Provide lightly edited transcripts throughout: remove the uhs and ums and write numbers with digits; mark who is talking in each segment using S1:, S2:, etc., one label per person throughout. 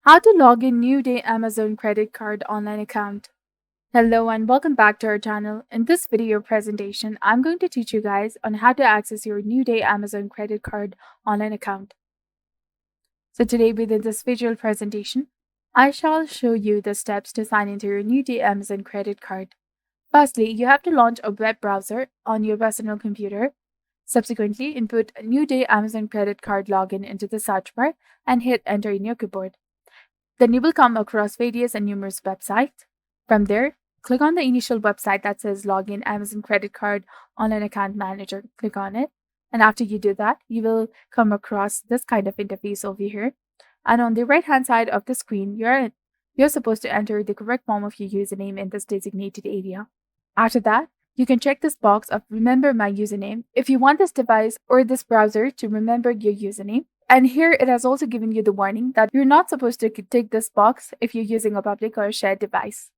S1: How to log in NewDay Amazon credit card online account. Hello and welcome back to our channel. In this video presentation, I'm going to teach you guys on how to access your NewDay Amazon credit card online account. So today within this visual presentation, I shall show you the steps to sign into your NewDay Amazon credit card. Firstly, you have to launch a web browser on your personal computer. Subsequently, input NewDay Amazon credit card login into the search bar and hit enter in your keyboard. Then you will come across various and numerous websites. From there, click on the initial website that says Login Amazon Credit Card Online Account Manager. Click on it. And after you do that, you will come across this kind of interface over here. And on the right hand side of the screen, you're supposed to enter the correct form of your username in this designated area. After that, you can check this box of Remember My Username if you want this device or this browser to remember your username. And here it has also given you the warning that you're not supposed to tick this box if you're using a public or a shared device.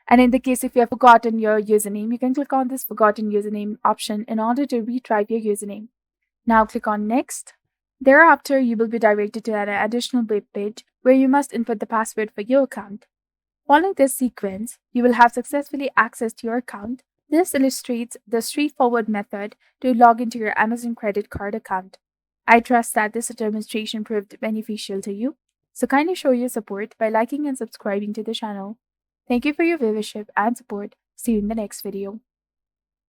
S1: And in the case if you have forgotten your username, you can click on this Forgotten Username option in order to retrieve your username. Now click on Next. Thereafter, you will be directed to an additional web page where you must input the password for your account. Following this sequence, you will have successfully accessed your account. This illustrates the straightforward method to log into your Amazon credit card account. I trust that this demonstration proved beneficial to you, so kindly show your support by liking and subscribing to the channel. Thank you for your viewership and support. See you in the next video.